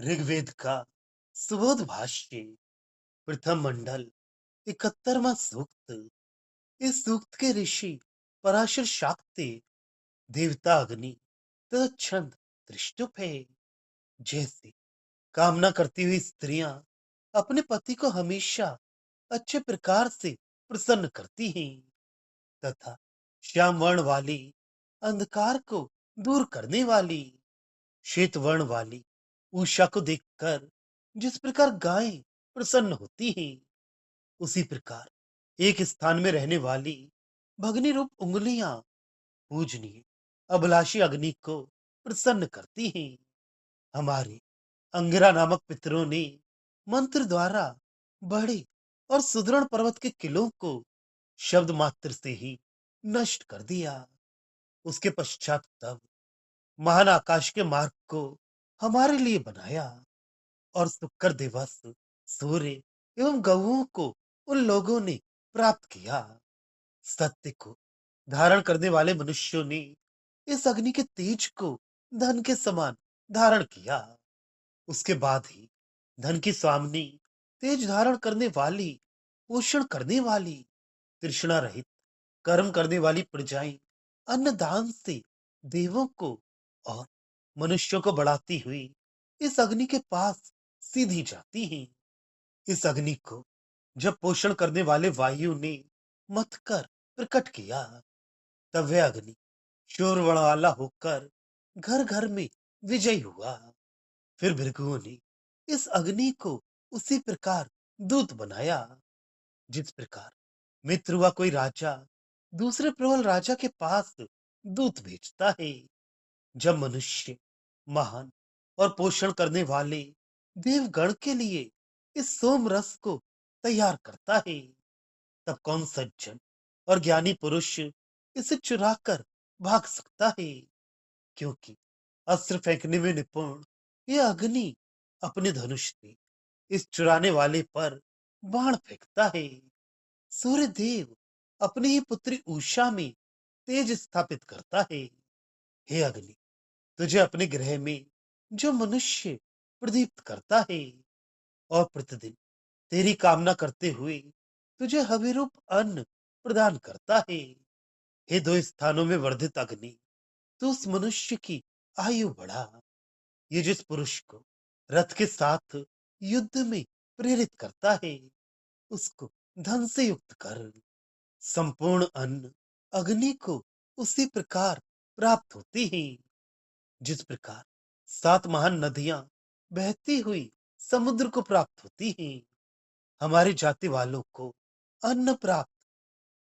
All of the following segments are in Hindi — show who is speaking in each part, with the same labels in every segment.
Speaker 1: ऋग्वेद का सुबोध भाष्य प्रथम मंडल 71वां सूक्त। इस सूक्त के ऋषि पराशर शाक्ते देवता अग्नि तथा छंद त्रिष्टुप है। जैसे कामना करती हुई स्त्रियां अपने पति को हमेशा अच्छे प्रकार से प्रसन्न करती हैं तथा श्याम वर्ण वाली अंधकार को दूर करने वाली श्वेत वर्ण वाली उषा को देखकर जिस प्रकार गायें प्रसन्न होती हैं, उसी प्रकार एक स्थान में रहने वाली भगनी रूप उंगलियां पूजनीय अभिलाषी अग्नि को प्रसन्न करती हैं। हमारे अंगिरा नामक पितरों ने मंत्र द्वारा बड़े और सुदृढ़ पर्वत के किलों को शब्द मात्र से ही नष्ट कर दिया। उसके पश्चात तब महान आकाश के मार्ग को हमारे लिए बनाया और शुक्र दिवस सूर्य एवं गहुओं को उन लोगों ने प्राप्त किया। सत्य को धारण करने वाले मनुष्यों ने इस अग्नि के तेज को धन के समान धारण किया। उसके बाद ही धन की स्वामिनी तेज धारण करने वाली पोषण करने वाली तृष्णा रहित कर्म करने वाली प्रजाएं अन्न दान से देवों को और मनुष्यों को बढ़ाती हुई इस अग्नि के पास सीधी जाती हैं। इस अग्नि को जब पोषण करने वाले वायु ने मथ कर प्रकट किया, तब वह अग्नि शोरवण वाला होकर घर घर में विजयी हुआ। फिर भृगुओं ने इस अग्नि को उसी प्रकार दूत बनाया, जिस प्रकार मित्र हुआ कोई राजा दूसरे प्रबल राजा के पास दूत भेजता है। जब मनुष्य महान और पोषण करने वाले देवगण के लिए इस सोम रस को तैयार करता है, तब कौन सज्जन और ज्ञानी पुरुष इसे चुरा कर भाग सकता है? क्योंकि अस्त्र फेंकने में निपुण यह अग्नि अपने धनुष से इस चुराने वाले पर बाण फेंकता है। सूर्य देव अपनी ही पुत्री उषा में तेज स्थापित करता है। हे अग्नि, तुझे अपने गृह में जो मनुष्य प्रदीप्त करता है और प्रतिदिन तेरी कामना करते हुए तुझे हविरूप अन्न प्रदान करता है, हे दो स्थानों में वर्धित अग्नि, तू उस मनुष्य की आयु बढ़ा। ये जिस पुरुष को रथ के साथ युद्ध में प्रेरित करता है, उसको धन से युक्त कर। संपूर्ण अन्न अग्नि को उसी प्रकार प्राप्त होती है, जिस प्रकार सात महान नदियां बहती हुई समुद्र को प्राप्त होती हैं। हमारी जाति वालों को अन्न प्राप्त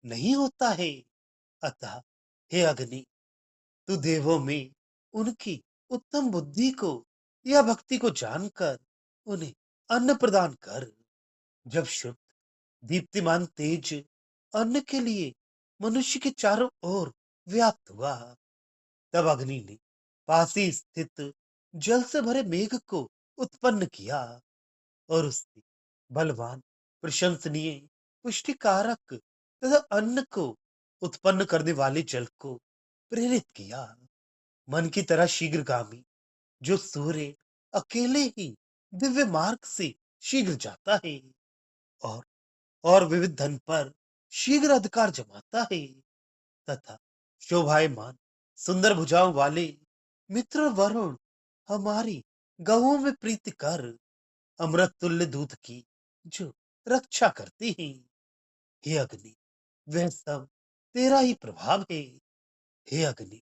Speaker 1: नहीं होता है। अतः हे अग्नि, तू देवों में उनकी उत्तम बुद्धि को या भक्ति को जानकर उन्हें अन्न प्रदान कर। जब शुद्ध दीप्तिमान तेज अन्न के लिए मनुष्य के चारों ओर व्याप्त हुआ, तब अग्नि ने पास ही स्थित जल से भरे मेघ को उत्पन्न किया और उससे बलवान प्रशंसनीय पुष्टिकारक तथा अन्न को उत्पन्न करने वाले जल को प्रेरित किया। मन की तरह शीघ्रगामी जो सूर्य अकेले ही दिव्य मार्ग से शीघ्र जाता है और विविध धन पर शीघ्र अधिकार जमाता है तथा शोभायमान सुंदर भुजाओं वाले मित्र वरुण हमारी गहुओं में प्रीति कर अमृत तुल्य दूध की जो रक्षा करती हैं। हे अग्नि, वह सब तेरा ही प्रभाव है। हे अग्नि,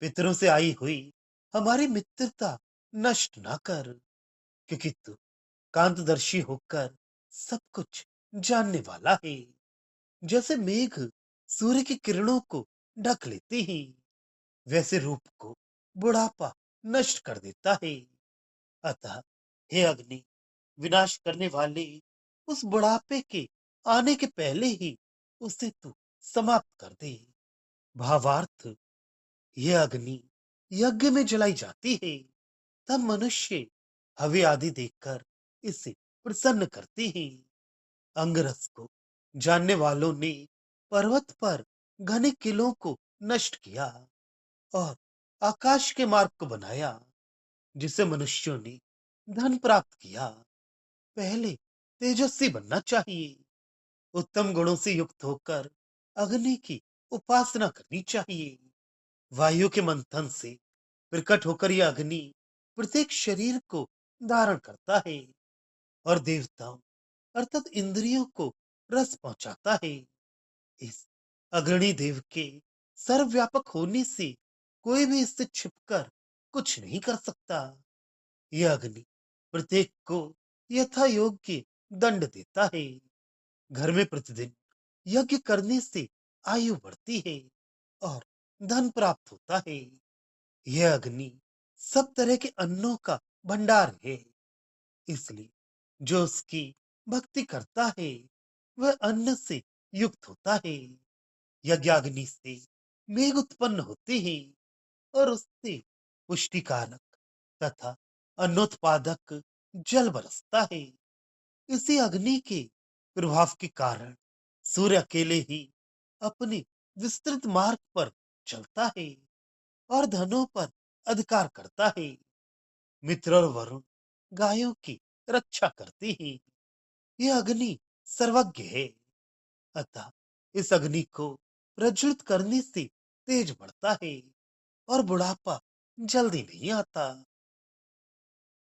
Speaker 1: पितरों से आई हुई हमारी मित्रता नष्ट ना कर, क्योंकि तू कांतदर्शी होकर सब कुछ जानने वाला है। जैसे मेघ सूर्य की किरणों को ढक लेते हैं, वैसे रूप को बुढ़ापा नष्ट कर देता है। अतः हे अग्नि, विनाश करने वाले उस बुढ़ापे के आने के पहले ही उसे तू समाप्त कर दे। भावार्थ, यह अग्नि यज्ञ में जलाई जाती है, तब मनुष्य हवि आदि देखकर इसे प्रसन्न करते हैं। अंगरस को जानने वालों ने पर्वत पर घने किलों को नष्ट किया और आकाश के मार्ग को बनाया, जिसे मनुष्यों ने धन प्राप्त किया, पहले तेजस्वी बनना चाहिए। उत्तम गुणों से युक्त होकर अग्नि की उपासना करनी चाहिए। वायु के मंथन से प्रकट होकर यह अग्नि प्रत्येक शरीर को धारण करता है और देवताओं अर्थात इंद्रियों को रस पहुंचाता है। इस अग्रणी देव के सर्वव्यापक होने से कोई भी इससे छिपकर कुछ नहीं कर सकता। यह अग्नि प्रत्येक को यथा योग्य दंड देता है। घर में प्रतिदिन यज्ञ करने से आयु बढ़ती है और धन प्राप्त होता है। यह अग्नि सब तरह के अन्नों का भंडार है, इसलिए जो उसकी भक्ति करता है वह अन्न से युक्त होता है। यज्ञाग्नि से मेघ उत्पन्न होते हैं और उससे पुष्टि कारक तथा अन्नोत्पादक जल बरसता है। इसी अग्नि के प्रभाव के कारण सूर्य अकेले ही अपने विस्तृत मार्ग पर चलता है और धनों पर अधिकार करता है। मित्र और वरुण गायों की रक्षा करते हैं। यह अग्नि सर्वज्ञ है, अतः इस अग्नि को प्रज्वलित करने से तेज बढ़ता है और बुढ़ापा जल्दी नहीं आता।